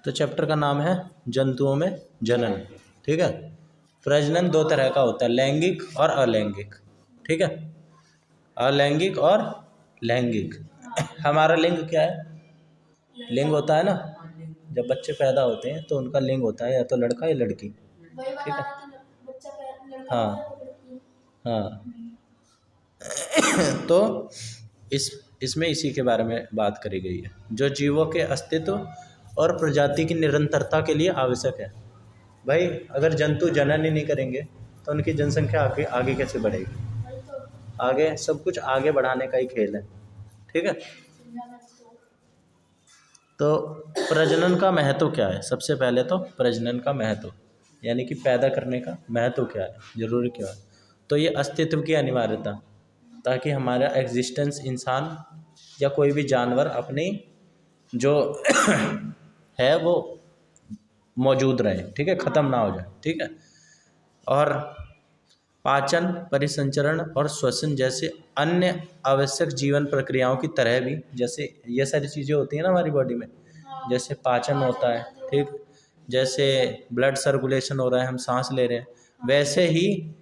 तो चैप्टर का नाम है जंतुओं में जनन। ठीक है। प्रजनन दो तरह का होता है, लैंगिक और अलैंगिक। ठीक है, अलैंगिक और लैंगिक। हमारा लिंग क्या है? लिंग होता है ना, जब बच्चे पैदा होते हैं तो उनका लिंग होता है या तो लड़का या लड़की। ठीक है, हाँ हाँ। तो इसमें इसी के बारे में बात करी गई है, जो जीवों के अस्तित्व और प्रजाति की निरंतरता के लिए आवश्यक है। भाई अगर जंतु जनन ही नहीं करेंगे तो उनकी जनसंख्या आगे आगे कैसे बढ़ेगी? आगे सब कुछ आगे बढ़ाने का ही खेल है। ठीक है। तो प्रजनन का महत्व क्या है? सबसे पहले तो प्रजनन का महत्व यानी कि पैदा करने का महत्व क्या है, जरूरी क्या है? तो ये अस्तित्व की अनिवार्यता, ताकि हमारा एग्जिस्टेंस, इंसान या कोई भी जानवर अपनी जो है वो मौजूद रहे। ठीक है, ख़त्म ना हो जाए। ठीक है। और पाचन, परिसंचरण और श्वसन जैसे अन्य आवश्यक जीवन प्रक्रियाओं की तरह भी, जैसे ये सारी चीज़ें होती हैं ना हमारी बॉडी में, जैसे पाचन होता है, ठीक, जैसे ब्लड सर्कुलेशन हो रहा है, हम सांस ले रहे हैं, वैसे ही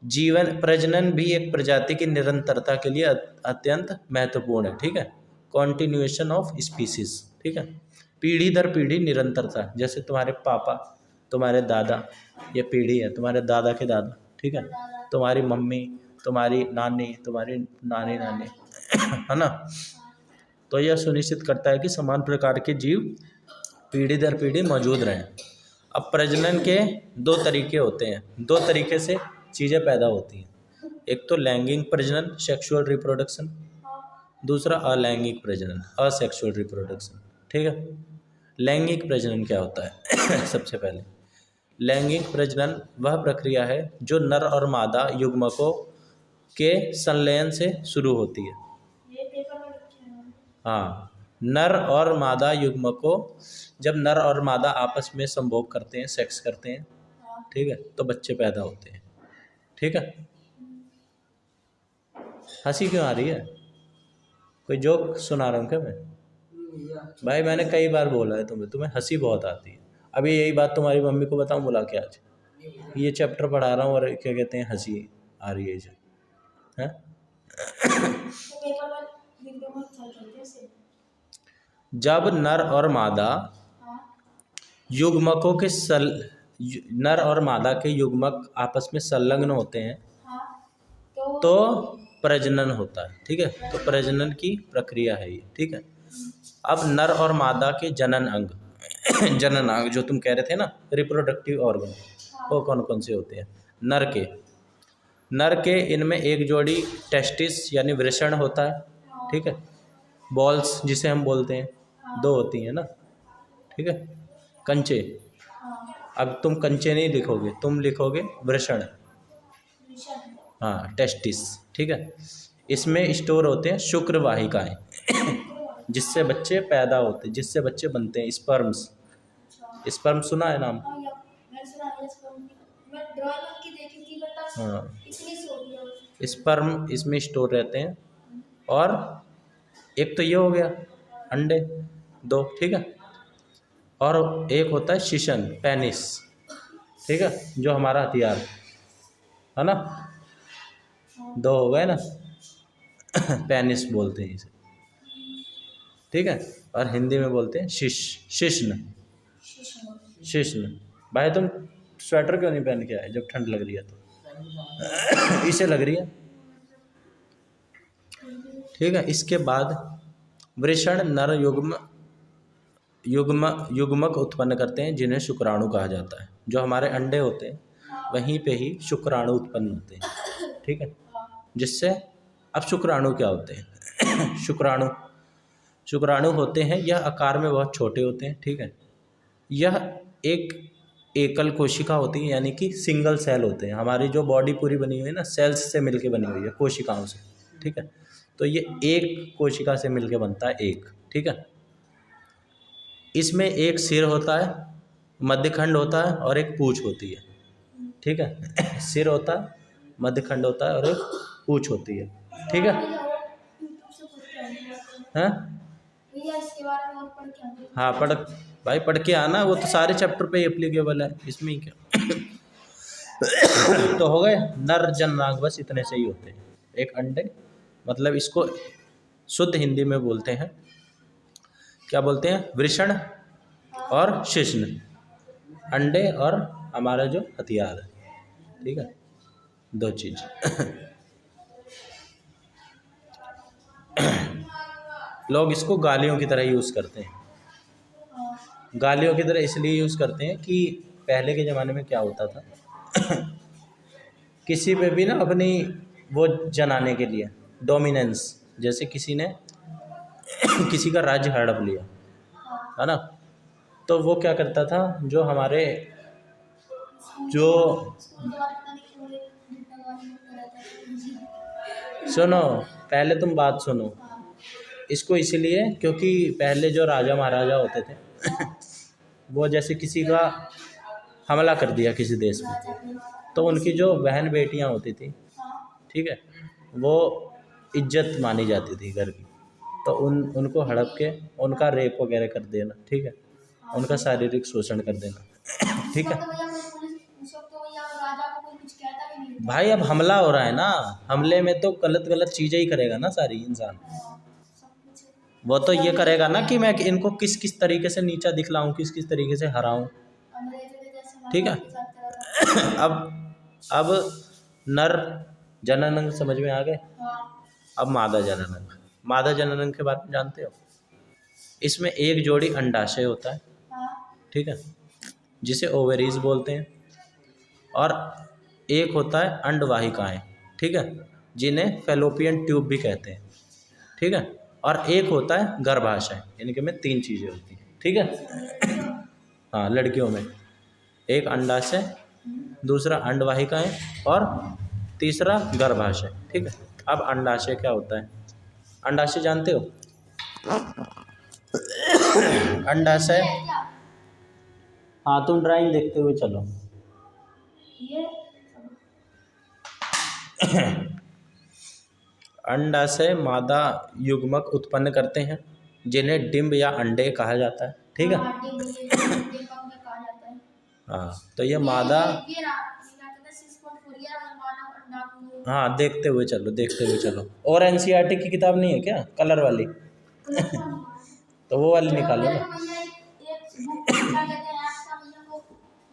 जीवन प्रजनन भी एक प्रजाति की निरंतरता के लिए अत्यंत महत्वपूर्ण है। ठीक है, कॉन्टिन्यूएशन ऑफ स्पीसीज। ठीक है, पीढ़ी दर पीढ़ी निरंतरता, जैसे तुम्हारे पापा, तुम्हारे दादा, ये पीढ़ी है, तुम्हारे दादा के दादा। ठीक है, तुम्हारी मम्मी, तुम्हारी नानी, तुम्हारी नानी नानी है ना। तो यह सुनिश्चित करता है कि समान प्रकार के जीव पीढ़ी दर पीढ़ी मौजूद रहें। अब प्रजनन के दो तरीके होते हैं, दो तरीके से चीज़ें पैदा होती हैं। एक तो लैंगिक प्रजनन, सेक्सुअल रिप्रोडक्शन, दूसरा अलैंगिक प्रजनन, असेक्सुअल रिप्रोडक्शन। ठीक है, लैंगिक प्रजनन क्या होता है? सबसे पहले लैंगिक प्रजनन वह प्रक्रिया है जो नर और मादा युग्मकों के संलयन से शुरू होती है। हाँ, नर और मादा युग्मकों, जब नर और मादा आपस में संभोग करते हैं, सेक्स करते हैं, ठीक है, तो बच्चे पैदा होते हैं। ठीक है, हंसी क्यों आ रही है? कोई जोक सुना रहा हूँ क्या मैं? भाई मैंने कई बार बोला है तुम्हें हंसी बहुत आती है। अभी यही बात तुम्हारी मम्मी को बताऊँ, बुला के आज ये चैप्टर पढ़ा रहा हूँ और क्या कहते हैं हंसी आ रही है जो है। जब नर और मादा युग्मकों के नर और मादा के युग्मक आपस में संलग्न होते हैं तो प्रजनन होता है। ठीक है, तो प्रजनन की प्रक्रिया है ये। ठीक है, अब नर और मादा के जनन अंग जनन अंग जो तुम कह रहे थे ना, रिप्रोडक्टिव ऑर्गन, वो कौन कौन से होते हैं? नर के इनमें एक जोड़ी टेस्टिस यानी वृषण होता है। ठीक है, बॉल्स जिसे हम बोलते हैं, दो होती हैं ना। ठीक है, कंचे, अब तुम कंचे नहीं लिखोगे, तुम लिखोगे वृषण। हाँ, टेस्टिस। ठीक है, इसमें स्टोर होते हैं शुक्र वाहिकाएं जिससे बच्चे पैदा होते हैं, जिससे बच्चे बनते हैं, स्पर्म्स। स्पर्म सुना है नाम? हाँ, स्पर्म इसमें स्टोर रहते हैं। और एक तो ये हो गया अंडे, दो। ठीक है, और एक होता है शिशन, पेनिस। ठीक है, जो हमारा हथियार है ना, दो हो गए ना पेनिस बोलते हैं इसे। ठीक है, और हिंदी में बोलते हैं शिश्न। भाई तुम स्वेटर क्यों नहीं पहन के आए जब ठंड लग रही है? तो इसे लग रही है। ठीक है, इसके बाद वृषण नर युग्मक उत्पन्न करते हैं जिन्हें शुक्राणु कहा जाता है। जो हमारे अंडे होते हैं वहीं पे ही शुक्राणु उत्पन्न होते हैं। ठीक है, जिससे अब शुक्राणु क्या होते हैं? शुक्राणु होते हैं, यह आकार में बहुत छोटे होते हैं। ठीक है, यह एक एकल कोशिका होती है, यानी कि सिंगल सेल होते हैं। हमारी जो बॉडी पूरी बनी हुई है ना, सेल्स से मिलके बनी हुई है, कोशिकाओं से। ठीक है, तो ये एक कोशिका से मिलके बनता है एक। ठीक है, इसमें एक सिर होता है, मध्यखंड होता है और एक पूंछ होती है। ठीक है, सिर होता है, मध्यखंड होता है और एक पूंछ होती है। ठीक है, हाँ हाँ, भाई पढ़ के आना, वो तो सारे चैप्टर पे एप्लीकेबल है, इसमें ही क्या। तो हो गए नर जननांग, बस इतने से ही होते हैं। एक अंडे, मतलब इसको शुद्ध हिंदी में बोलते हैं, क्या बोलते हैं, वृषण और शिश्न, अंडे और हमारा जो हथियार है, ठीक है, दो चीज। लोग इसको गालियों की तरह यूज़ करते हैं, गालियों की तरह इसलिए यूज़ करते हैं कि पहले के ज़माने में क्या होता था, किसी पे भी ना अपनी वो जनाने के लिए, डोमिनेंस, जैसे किसी ने किसी का राज्य हड़प लिया है ना, तो वो क्या करता था, जो हमारे जो सुनो, पहले तुम बात सुनो, इसको इसीलिए क्योंकि पहले जो राजा महाराजा होते थे वो जैसे किसी का हमला कर दिया किसी देश में, तो उनकी जो बहन बेटियां होती थी, ठीक है, वो इज्जत मानी जाती थी घर की, तो उनको हड़प के उनका रेप वगैरह कर देना, ठीक है, उनका शारीरिक शोषण कर देना, ठीक है भाई। अब हमला हो रहा है ना, हमले में तो गलत गलत चीज़ें ही करेगा ना सारी इंसान, वो तो ये करेगा ना कि मैं इनको किस किस तरीके से नीचा दिखलाऊं, किस किस तरीके से हराऊं, ठीक है। अब नर जननंग समझ में आ गए। अब मादा जननंग, मादा जननंग के बारे में जानते हो, इसमें एक जोड़ी अंडाशय होता है, ठीक है, जिसे ओवेरीज बोलते हैं, और एक होता है अंडवाहिकाएं, ठीक है, जिन्हें फैलोपियन ट्यूब भी कहते हैं, ठीक है, और एक होता है गर्भाशय, यानी कि में 3 चीज़ें होती हैं, ठीक है। हाँ, लड़कियों में एक अंडाशय, दूसरा अंडवाहिकाएं और तीसरा गर्भाशय, ठीक है। अब अंडाशय क्या होता है, अंडाशय जानते हो, अंडाशय, हाँ तुम ड्राइंग देखते हुए चलो। अंडाशय मादा युग्मक उत्पन्न करते हैं, जिन्हें डिंब या अंडे कहा जाता है, ठीक है। हाँ, तो ये मादा, हाँ देखते हुए चलो, देखते हुए चलो। और एनसीईआरटी की किताब नहीं है क्या, कलर वाली? तो वो वाली निकालो ना।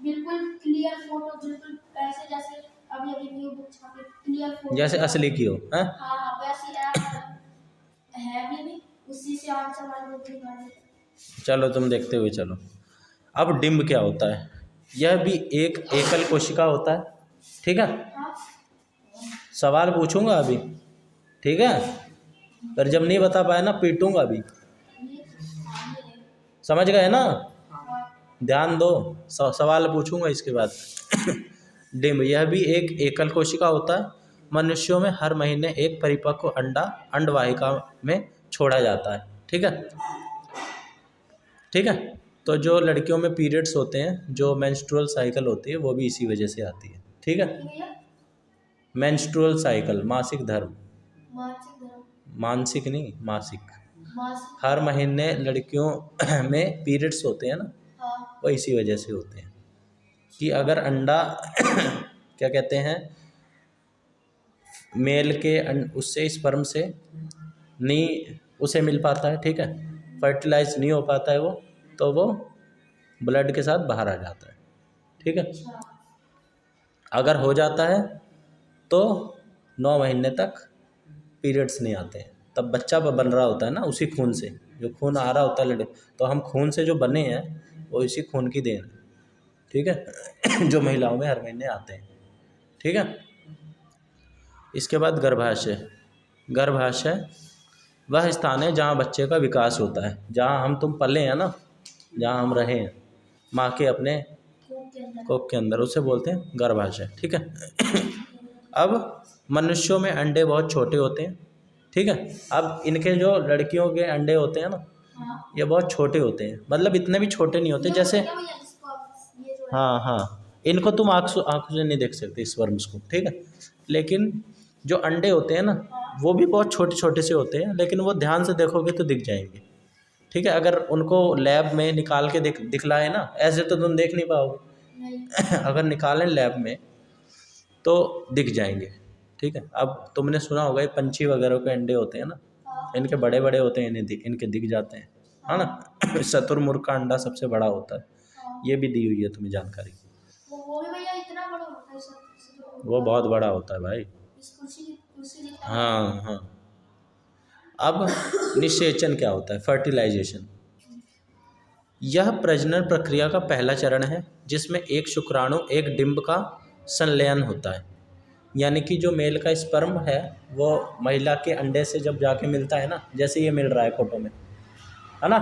बिल्कुल क्लियर फोटो, बिल्कुल ऐसे जैसे अभी अभी न्यू बुक छापे क्लियर फोटो, जैसे असली की हो, हैं? हाँ वैसी ऐप है भी नहीं, उसी से आंसर वाली बुक निकाल देते। चलो तुम देखते हुए चलो। अब डिंब क्या होता है, यह भी एक एकल कोशिका होता है, ठीक है। सवाल पूछूंगा अभी, ठीक है, पर जब नहीं बता पाया ना पीटूंगा अभी, समझ गए ना, ध्यान दो, सवाल पूछूंगा इसके बाद। डिंब, यह भी एक एकल कोशिका होता है, मनुष्यों में हर महीने एक परिपक्व अंडा अंडवाहिका में छोड़ा जाता है, ठीक है, ठीक है। तो जो लड़कियों में पीरियड्स होते हैं, जो मेंस्ट्रुअल साइकिल होती है, वो भी इसी वजह से आती है, ठीक है। मेंस्ट्रुअल साइकिल, मासिक धर्म, मानसिक नहीं मासिक, हर महीने लड़कियों में पीरियड्स होते हैं ना, वो इसी वजह से होते हैं कि अगर अंडा क्या कहते हैं, मेल के उससे स्पर्म से नहीं उसे मिल पाता है, ठीक है, फर्टिलाइज नहीं हो पाता है वो, तो वो ब्लड के साथ बाहर आ जाता है, ठीक है। अगर हो जाता है तो 9 महीने तक पीरियड्स नहीं आते हैं, तब बच्चा बन रहा होता है ना, उसी खून से, जो खून आ रहा होता है तो हम खून से जो बने हैं वो इसी खून की देन है, ठीक है। जो महिलाओं में हर महीने आते हैं, ठीक है। इसके बाद गर्भाशय, गर्भाशय वह स्थान है जहाँ बच्चे का विकास होता है, जहाँ हम तुम पले हैं ना, जहाँ हम रहे हैं माँ के अपने कोख के अंदर, उसे बोलते हैं गर्भाशय, ठीक है। अब मनुष्यों में अंडे बहुत छोटे होते हैं, ठीक है। अब इनके जो लड़कियों के अंडे होते हैं ना, ये बहुत छोटे होते हैं, मतलब इतने भी छोटे नहीं होते जैसे, हाँ हाँ, इनको तुम आँखों से नहीं देख सकते इस वर्म्स को, ठीक है। लेकिन जो अंडे होते हैं ना, वो भी बहुत छोटे छोटे से होते हैं, लेकिन वो ध्यान से देखोगे तो दिख जाएंगे, ठीक है। अगर उनको लैब में निकाल के दिखलाए ना, ऐसे तो तुम देख नहीं पाओगे अगर निकालें लैब में तो दिख जाएंगे, ठीक है। अब तुमने सुना होगा ये पंछी वगैरह के अंडे होते हैं ना, इनके बड़े बड़े होते हैं, इनके दिख जाते हैं, है ना शुतुरमुर्ग का अंडा सबसे बड़ा होता है, ये भी दी हुई है तुम्हें जानकारी। वो भी भैया इतना बड़ा होता है सब। वो बहुत बड़ा होता है भाई। कुर्सी जितना। हाँ हाँ। अब निषेचन क्या होता है? फर्टिलाइजेशन। यह प्रजनन प्रक्रिया का पहला चरण है जिसमें एक शुक्राणु एक डिंब का संलयन होता है, यानी कि जो मेल का स्पर्म है वो महिला के अंडे से जब जाके मिलता है ना, जैसे ये मिल रहा है फोटो में, है ना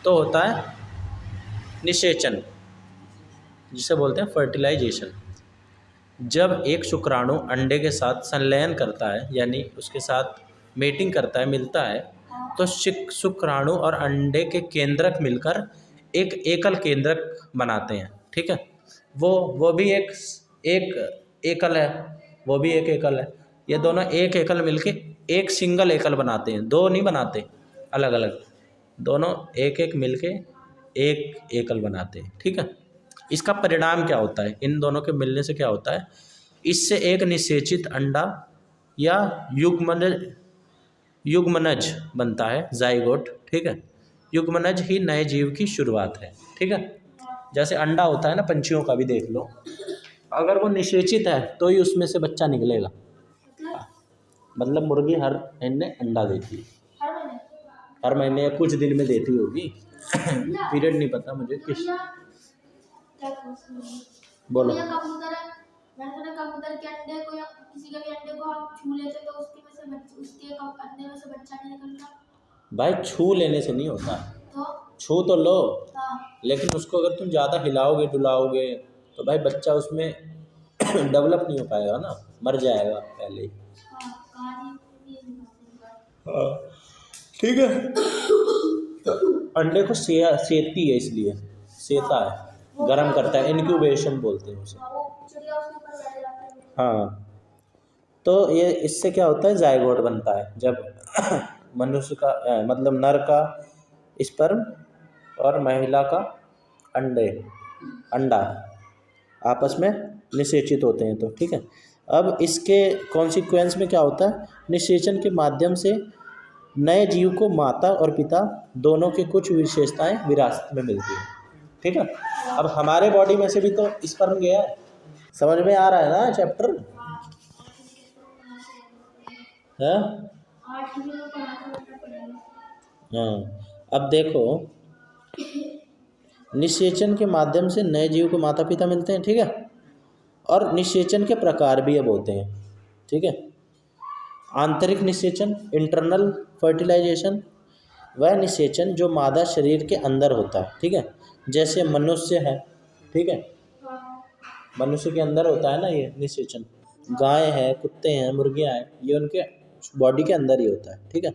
तो होता है निषेचन, जिसे बोलते हैं फर्टिलाइजेशन। जब एक शुक्राणु अंडे के साथ संलयन करता है, यानी उसके साथ मेटिंग करता है, मिलता है, तो शुक्राणु और अंडे के केंद्रक मिलकर एक एकल केंद्रक बनाते हैं, ठीक है। वो भी एक एकल है, वो भी एक एकल है। ये दोनों एक एकल मिलके एक सिंगल एकल बनाते हैं, दो नहीं बनाते अलग अलग, दोनों एक एक मिलके एक एकल बनाते हैं, ठीक है। इसका परिणाम क्या होता है? इन दोनों के मिलने से क्या होता है? इससे एक निषेचित अंडा या युग्मनज बनता है, जाइगोट, ठीक है। युग्मनज ही नए जीव की शुरुआत है, ठीक है। जैसे अंडा होता है ना, पंछियों का भी देख लो, अगर वो निषेचित है तो ही उसमें से बच्चा निकलेगा। मतलब मुर्गी हर महीने अंडा देती है, हर महीने या कुछ दिन में देती होगी पीरियड नहीं पता मुझे किस। बोलो। कबूतर के अंडे को या किसी के भी अंडे को हम छू लेते तो उसके अंडे में से बच्चा नहीं निकलता। भाई छू लेने से नहीं होता, तो छू तो लो, हाँ। लेकिन उसको अगर तुम ज़्यादा हिलाओगे डुलाओगे तो भाई बच्चा उसमें डेवलप नहीं हो पाएगा ना, मर जाएगा पहले ही। हाँ ठीक है। तो अंडे को सेती है, इसलिए सेता है, गर्म करता है, इनक्यूबेशन बोलते हैं उसे। हाँ, तो ये इससे क्या होता है? जायगोट बनता है, जब मनुष्य का मतलब नर का स्पर्म और महिला का अंडा आपस में निषेचित होते हैं, तो ठीक है। अब इसके कॉन्सिक्वेंस में क्या होता है? निषेचन के माध्यम से नए जीव को माता और पिता दोनों की कुछ विशेषताएं विरासत में मिलती है, ठीक है। अब हमारे बॉडी में से भी तो स्पर्म गया है, समझ में आ रहा है ना चैप्टर है? हाँ, अब देखो, निषेचन के माध्यम से नए जीव को माता पिता मिलते हैं, ठीक है। और निषेचन के प्रकार भी अब होते हैं, ठीक है। आंतरिक निषेचन, इंटरनल फर्टिलाइजेशन, वह निषेचन जो मादा शरीर के अंदर होता है, ठीक है। जैसे मनुष्य है, ठीक है, मनुष्य के अंदर होता है ना ये निषेचन। गाय है, कुत्ते हैं, मुर्गियाँ हैं, ये उनके बॉडी के अंदर ही होता है, ठीक है।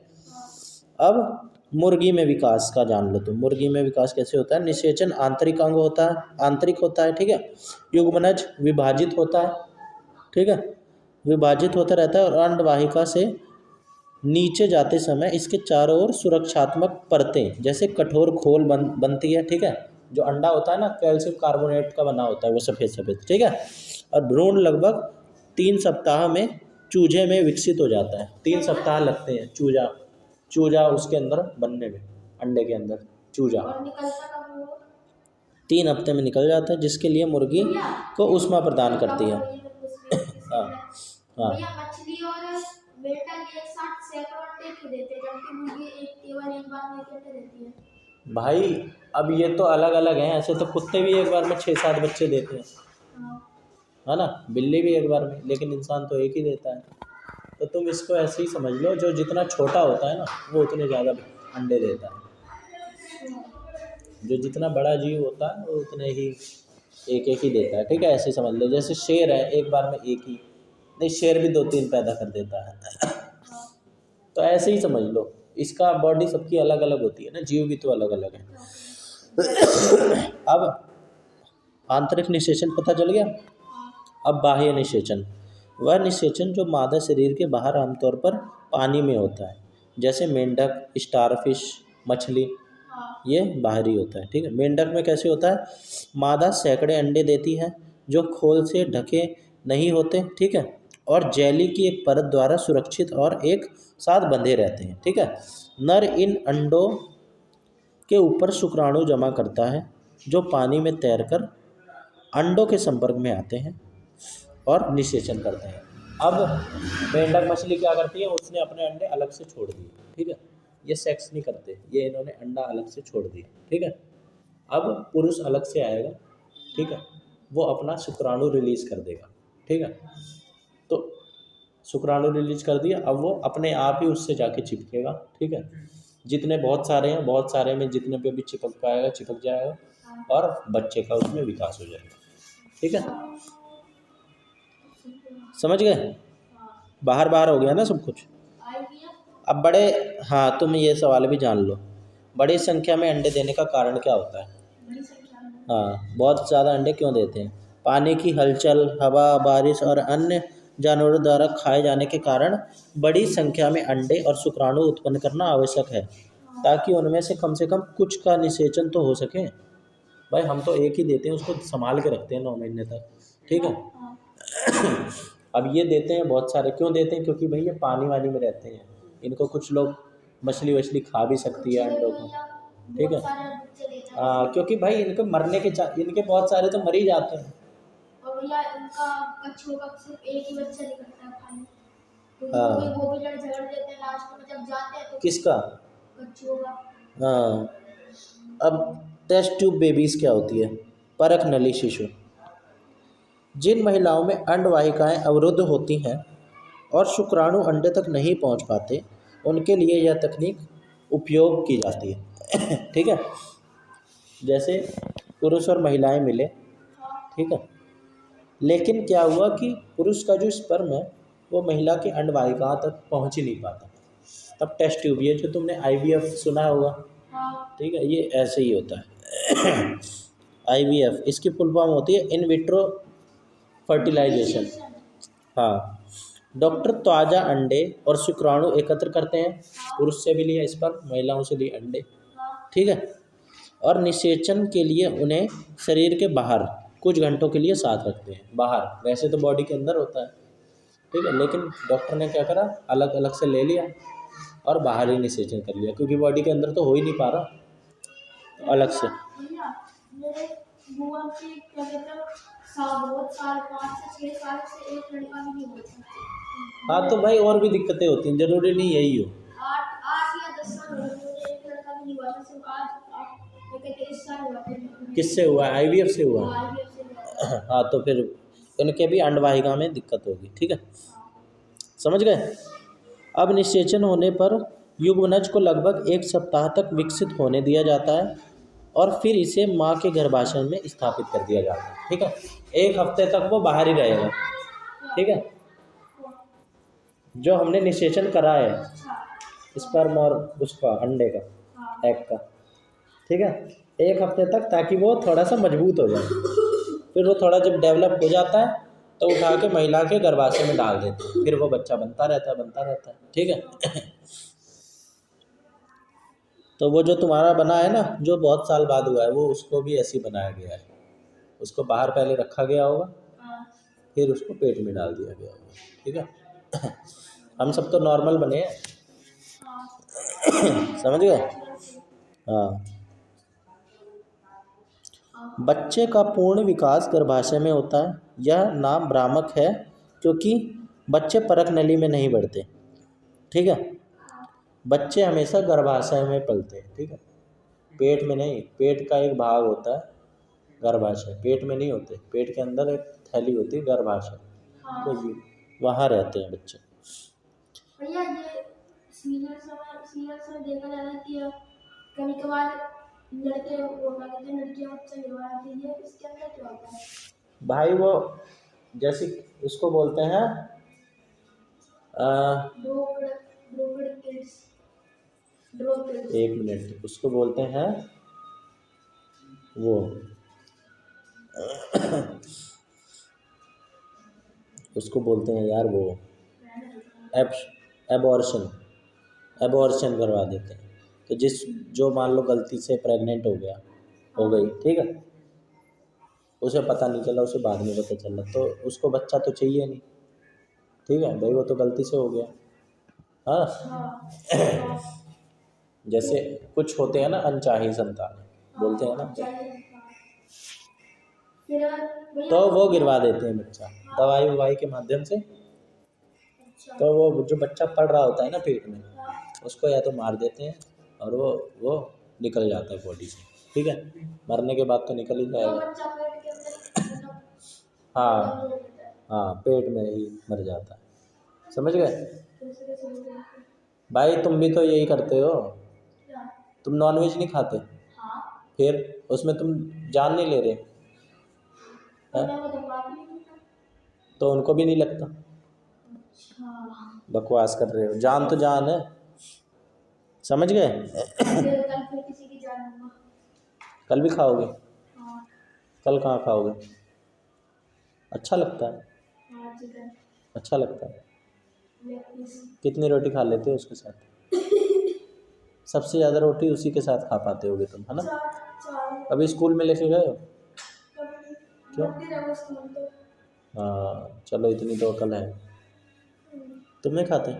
अब मुर्गी में विकास का जान लो तुम। मुर्गी में विकास कैसे होता है? निषेचन आंतरिक अंग होता है, आंतरिक होता है, ठीक है। युग्मनज विभाजित होता है, ठीक है, विभाजित होता रहता है, और अंडवाहिका से नीचे जाते समय इसके चारों ओर सुरक्षात्मक परतें जैसे कठोर खोल बनती है, ठीक है। जो अंडा होता है ना, कैल्शियम कार्बोनेट का बना होता है, वो सफ़ेद सफ़ेद, ठीक है। और भ्रूण लगभग 3 सप्ताह में चूजे में विकसित हो जाता है। 3 सप्ताह लगते हैं चूजा उसके अंदर बनने में, अंडे के अंदर चूजा 3 हफ्ते में निकल जाता है, जिसके लिए मुर्गी को ऊष्मा प्रदान करती है। हाँ हाँ। मछली और बेटा एक साथ सैकड़ों अंडे क्यों देते हैं, जबकि मुर्गी केवल एक बार में अंडे देती है? भाई अब ये तो अलग अलग हैं, ऐसे तो कुत्ते भी एक बार में 6-7 बच्चे देते हैं, है ना, बिल्ली भी एक बार में, लेकिन इंसान तो एक ही देता है। तो तुम इसको ऐसे ही समझ लो, जो जितना छोटा होता है ना वो उतने ज़्यादा अंडे देता है, जो जितना बड़ा जीव होता है वो उतने ही एक ही देता है, ठीक है। ऐसे समझ लो, जैसे शेर है, एक बार में एक ही नहीं, शेर भी 2-3 पैदा कर देता है तो ऐसे ही समझ लो, इसका बॉडी सबकी अलग अलग होती है ना, जीव भी तो अलग अलग है अब आंतरिक निषेचन पता चल गया। अब बाह्य निषेचन, वह निषेचन जो मादा शरीर के बाहर आमतौर पर पानी में होता है, जैसे मेंढक, स्टारफिश, मछली, हाँ ये बाहरी होता है। ठीक है, मेंढक में कैसे होता है, मादा सैकड़े अंडे देती है जो खोल से ढके नहीं होते। ठीक है, और जेली की एक परत द्वारा सुरक्षित और एक साथ बंधे रहते हैं। ठीक है, नर इन अंडों के ऊपर शुक्राणु जमा करता है जो पानी में तैरकर अंडों के संपर्क में आते हैं और निषेचन करते हैं। अब मेंढक मछली क्या करती है, उसने अपने अंडे अलग से छोड़ दिए। ठीक है, ये सेक्स नहीं करते, ये इन्होंने अंडा अलग से छोड़ दिया। ठीक है, अब पुरुष अलग से आएगा। ठीक है, वो अपना शुक्राणु रिलीज कर देगा। ठीक है, तो शुक्राणु रिलीज कर दिया, अब वो अपने आप ही उससे जाके चिपकेगा। ठीक है, जितने बहुत सारे हैं, बहुत सारे में जितने पे भी चिपक पाएगा चिपक जाएगा और बच्चे का उसमें विकास हो जाएगा। ठीक है, समझ गए, बाहर बाहर हो गया ना सब कुछ। IVF अब बड़े, हाँ तुम ये सवाल भी जान लो, बड़ी संख्या में अंडे देने का कारण क्या होता है। बड़ी संख्या में हाँ, बहुत ज़्यादा अंडे क्यों देते हैं, पानी की हलचल, हवा, बारिश और अन्य जानवरों द्वारा खाए जाने के कारण बड़ी संख्या में अंडे और शुक्राणु उत्पन्न करना आवश्यक है ताकि उनमें से कम कुछ का निषेचन तो हो सके। भाई हम तो एक ही देते हैं, उसको संभाल के रखते हैं 9 महीने तक। ठीक है, हाँ अब ये देते हैं बहुत सारे, क्यों देते हैं, क्योंकि भाई ये पानी वानी में रहते हैं, इनको कुछ लोग मछली वछली खा भी सकती है अंडों को। ठीक है, बहुत सारे बच्चे देते हैं क्योंकि भाई इनको मरने के इनके बहुत सारे तो मर ही जाते हैं। और भैया उनका कछुओं का सिर्फ एक ही बच्चा निकलता है खाने, क्योंकि हाँ, वो भी लड़ झगड़ देते हैं लास्ट में जब जाते हैं तो किसका, कछुओं का। हाँ। अब टेस्ट ट्यूब बेबीज़ क्या होती है, परख नली शिशु। जिन महिलाओं में अंडवाहिकाएं अवरुद्ध होती हैं और शुक्राणु अंडे तक नहीं पहुंच पाते, उनके लिए यह तकनीक उपयोग की जाती है। ठीक है, जैसे पुरुष और महिलाएं मिले। ठीक है, लेकिन क्या हुआ कि पुरुष का जो स्पर्म है वो महिला के अंडवाहिका तक पहुंच ही नहीं पाता, तब टेस्ट ट्यूब, ये जो तुमने IVF सुना होगा। हाँ ठीक है, ये ऐसे ही होता है। IVF इसकी फुल फॉर्म होती है इन विट्रो फर्टिलाइजेशन। हाँ, डॉक्टर ताज़ा अंडे और शुक्राणु एकत्र करते हैं, पुरुष से भी लिया स्पर्म, महिलाओं से लिए अंडे। हाँ ठीक है, और निषेचन के लिए उन्हें शरीर के बाहर कुछ घंटों के लिए साथ रखते हैं। बाहर वैसे तो बॉडी के अंदर होता है। ठीक है, लेकिन डॉक्टर ने क्या करा, अलग अलग से ले लिया और बाहर ही निषेचन कर लिया, क्योंकि बॉडी के अंदर तो हो ही नहीं पा रहा, तो अलग से। भैया मेरे बुआ के क्या कहते हैं बहुत साल 5 से 6 साल से एक लड़का भी नहीं होता। हाँ तो भाई और भी दिक्कतें होती हैं, ज़रूरी नहीं यही हो। 8 8 या 10 साल हो गए मुझे, एक लड़का भी नहीं हुआ था, सिर्फ आज क्या कहते हैं इस साल हुआ था। किससे हुआ, IVF से हुआ। IVF से हुआ था। हाँ तो फिर इनके भी अंडवाहिका में दिक्कत होगी। ठीक है, समझ गए। अब निषेचन होने पर युग्मनज को लगभग 1 सप्ताह तक विकसित होने दिया जाता है और फिर इसे माँ के गर्भाशय में स्थापित कर दिया जाता है। ठीक है, 1 हफ्ते तक वो बाहर ही रहेगा। ठीक है, जो हमने निषेचन करा है स्पर्म और उसका अंडे का, एग का। ठीक है, 1 हफ्ते तक, ताकि वो थोड़ा सा मजबूत हो जाए। फिर वो थोड़ा जब डेवलप हो जाता है तो उठा के महिला के गर्भाशय में डाल देते हैं, फिर वो बच्चा बनता रहता है। ठीक है। तो वो जो तुम्हारा बना है ना, जो बहुत साल बाद हुआ है, वो उसको भी ऐसे ही बनाया गया है। उसको बाहर पहले रखा गया होगा, फिर उसको पेट में डाल दिया गया होगा। ठीक है। हम सब तो नॉर्मल बने हैं। समझ गए। हाँ, बच्चे का पूर्ण विकास गर्भाशय में होता है। यह नाम भ्रामक है क्योंकि बच्चे परक नली में नहीं बढ़ते। ठीक है, बच्चे हमेशा गर्भाशय में पलते हैं। ठीक है, पेट में नहीं, पेट का एक भाग होता है गर्भाशय, पेट में नहीं होते, पेट के अंदर एक थैली होती है गर्भाशय, तो ये वहाँ रहते हैं बच्चे। भैया ये सीरियल्स में देखा जाता है कि कभी कभार लड़के वो क्या कहते हैं लड़कियां बच्चा गिरवा जाती है, इसके अंदर क्या होता है। भाई वो जैसे उसको बोलते हैं एक मिनट, उसको बोलते हैं वो उसको बोलते हैं यार वो एबॉर्शन करवा देते हैं। तो जो मान लो गलती से प्रेग्नेंट हो गई, ठीक है, उसे पता नहीं चला, उसे बाद में पता चला, तो उसको बच्चा तो चाहिए नहीं, ठीक है भाई, वो तो गलती से हो गया। हाँ, हाँ। जैसे कुछ होते हैं ना अनचाही संतान, बोलते हैं ना, फिर तो वो गिरवा देते हैं बच्चा दवाई ववाई के माध्यम से। तो वो जो बच्चा पड़ रहा होता है ना पेट में, उसको या तो मार देते हैं और वो निकल जाता है बॉडी से, ठीक है, मरने के बाद तो निकल ही जाएगा। हाँ हाँ, पेट में ही मर जाता है, समझ गए भाई? तुम भी तो यही करते हो, तुम नॉनवेज नहीं खाते, फिर उसमें तुम जान नहीं ले रहे हैं? तो उनको भी नहीं लगता, बकवास कर रहे हो, जान तो जान है, समझ गए? कल भी खाओगे? कल कहाँ खाओगे? अच्छा लगता है, अच्छा लगता है। कितनी रोटी खा लेते हो उसके साथ? सबसे ज़्यादा रोटी उसी के साथ खा पाते होगे तुम, है ना? अभी स्कूल में लेके गए हो? क्यों? हाँ चलो, इतनी तो अकल है। तुम नहीं खाते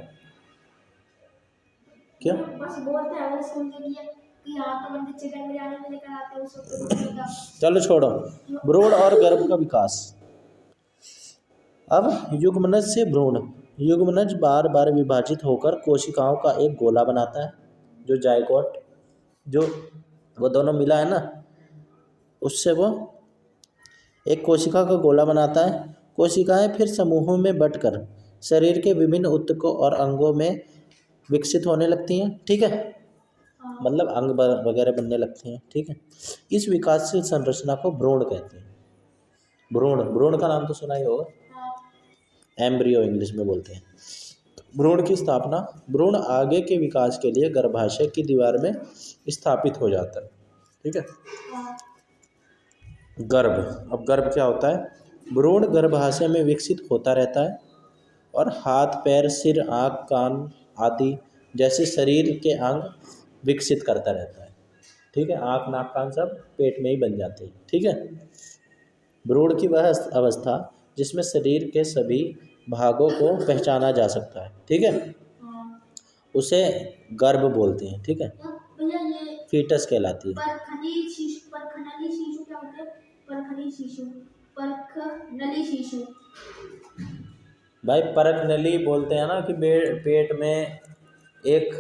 क्यों? बस बोलते हैं स्कूल के लिए कि यहाँ तो बंदे चिकन बिरयानी में लेकर आते हैं उसको। चलो छोड़ो, भ्रूण और गर्भ का विकास। अब युग्मनज से भ्रूण, युग्मनज बार बार विभाजित होकर कोशिकाओं का एक गोला बनाता है, जो जायगोट, जो वो दोनों मिला है ना, उससे वो एक कोशिका का गोला बनाता है। कोशिकाएं फिर समूहों में बंटकर शरीर के विभिन्न ऊतकों और अंगों में विकसित होने लगती हैं, ठीक है, मतलब अंग वगैरह बनने लगते हैं, ठीक है। इस विकासशील संरचना को भ्रूण कहते हैं। भ्रूण, भ्रूण का नाम तो सुना ही होगा, एम्ब्रियो इंग्लिश में बोलते हैं। भ्रूण की स्थापना, भ्रूण आगे के विकास के लिए गर्भाशय की दीवार में स्थापित हो जाता है, ठीक है। गर्भ, अब गर्भ क्या होता है? भ्रूण गर्भाशय में विकसित होता रहता है और हाथ पैर सिर आँख कान आदि जैसे शरीर के अंग विकसित करता रहता है, ठीक है। आँख नाक कान सब पेट में ही बन जाते हैं, ठीक है। भ्रूण की वह अवस्था जिसमें शरीर के सभी भागों को पहचाना जा सकता है, ठीक है, उसे गर्भ बोलते हैं, ठीक है। भैया ये फीटस कहलाती है। परखनली शिशु, परखनली शिशु क्या होते हैं? परखनली शिशु, परखनली शिशु भाई परख नली बोलते हैं ना कि पेट में एक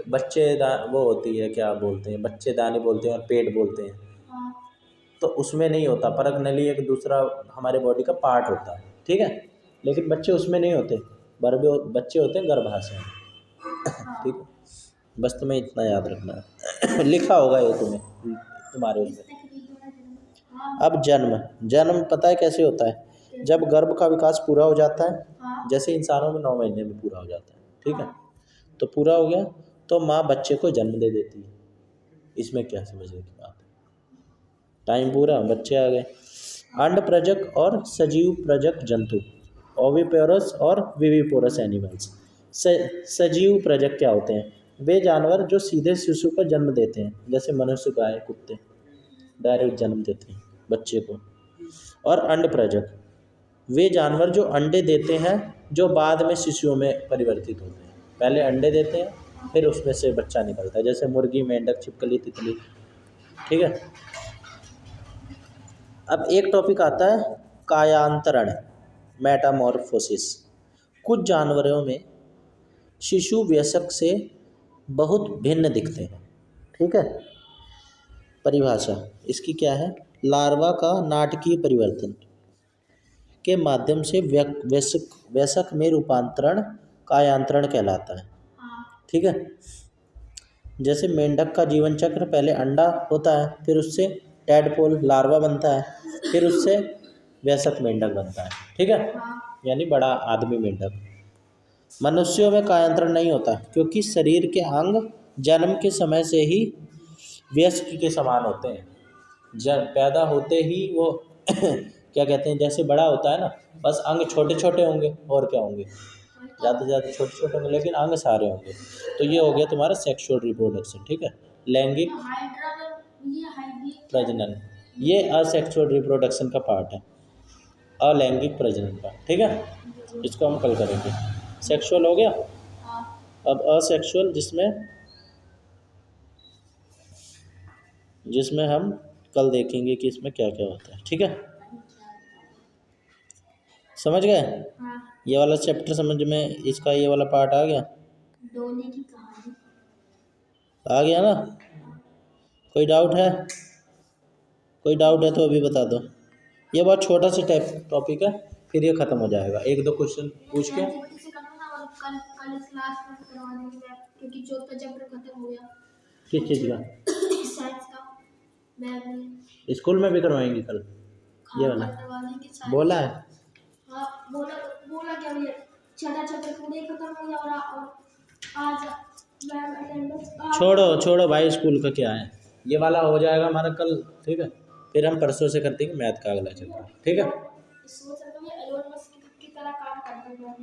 वो होती है, क्या बोलते हैं, बच्चेदानी बोलते हैं और पेट बोलते हैं, तो उसमें नहीं होता। परख नली एक दूसरा हमारे बॉडी का पार्ट होता है, ठीक है, लेकिन बच्चे उसमें नहीं होते, बच्चे होते हैं गर्भाशय में, ठीक है। बस तुम्हें इतना याद रखना है लिखा होगा ये तुम्हारे उसमें। अब जन्म पता है कैसे होता है? जब गर्भ का विकास पूरा हो जाता है, जैसे इंसानों में 9 महीने में पूरा हो जाता है, ठीक है, तो पूरा हो गया तो माँ बच्चे को जन्म दे देती है। इसमें क्या समझने की बात है? टाइम पूरा, बच्चे आ गए। अंड प्रजक और सजीव प्रजक जंतु, ओविपोरस और विविपोरस एनिमल्स। सजीव प्रजक क्या होते हैं? वे जानवर जो सीधे शिशु को जन्म देते हैं, जैसे मनुष्य, गाय, कुत्ते डायरेक्ट जन्म देते हैं बच्चे को। और अंड प्रजक वे जानवर जो अंडे देते हैं, जो बाद में शिशुओं में परिवर्तित होते हैं। पहले अंडे देते हैं, फिर उसमें से बच्चा निकलता है, जैसे मुर्गी, मेंढक, छिपकली, तितली, ठीक है। अब एक टॉपिक आता है कायांतरण, मेटामॉर्फोसिस। कुछ जानवरों में शिशु वयस्क से बहुत भिन्न दिखते हैं, ठीक है। परिभाषा इसकी क्या है? लार्वा का नाटकीय परिवर्तन के माध्यम से वयस्क में रूपांतरण कायांतरण कहलाता है, ठीक है। जैसे मेंढक का जीवन चक्र, पहले अंडा होता है, फिर उससे टैडपोल लार्वा बनता है, फिर उससे वयस्क मेंढक बनता है, ठीक है, यानी बड़ा आदमी मेंढक। मनुष्यों में कायांतरण नहीं होता, क्योंकि शरीर के अंग जन्म के समय से ही वयस्क के समान होते हैं। जब पैदा होते ही वो क्या कहते हैं, जैसे बड़ा होता है ना, बस अंग छोटे छोटे होंगे, और क्या होंगे, ज़्यादा से ज़्यादा छोटे छोटे होंगे, लेकिन अंग सारे होंगे। तो ये हो गया तुम्हारा सेक्सुअल रिप्रोडक्शन, ठीक है। लैंगिक हाइड्रा ये हाइब्रिड प्रजनन, ये असेक्सुअल रिप्रोडक्शन का पार्ट है, अलैंगिक प्रजनन का। ठीक है, इसको हम कल करेंगे। सेक्सुअल हो गया, हाँ अब असेक्सुअल जिसमें हम कल देखेंगे कि इसमें क्या क्या होता है। ठीक है, समझ गए? हाँ ये वाला चैप्टर समझ में, इसका ये वाला पार्ट आ गया, डोने की कहानी आ गया ना? कोई डाउट है? कोई डाउट है तो अभी बता दो। ये बहुत छोटा सा टॉपिक है, फिर ये ख़त्म हो जाएगा। एक दो क्वेश्चन पूछ के। ChatGPT से करना ना, और कल कल इस क्लास में करवा देंगे मैं, क्योंकि चौथा चैप्टर खत्म हो गया किस चीज़ का? साइंस का। मैथ में स्कूल में भी करवाएंगे कल ये वाला? करवा देंगे साइंस। बोला है? हाँ बोला बोला क्या भैया, छठा चैप्टर पूरे खत्म हो गया, और आज मैम अटेंडेंस छोड़ो भाई, स्कूल का क्या है, ये वाला हो जाएगा हमारा कल। ठीक है, फिर हम परसों से कर देंगे मैथ का अगला चैप्टर। ठीक है, सोच रहा हूँ एलोन मस्क की तरह काम करते हैं।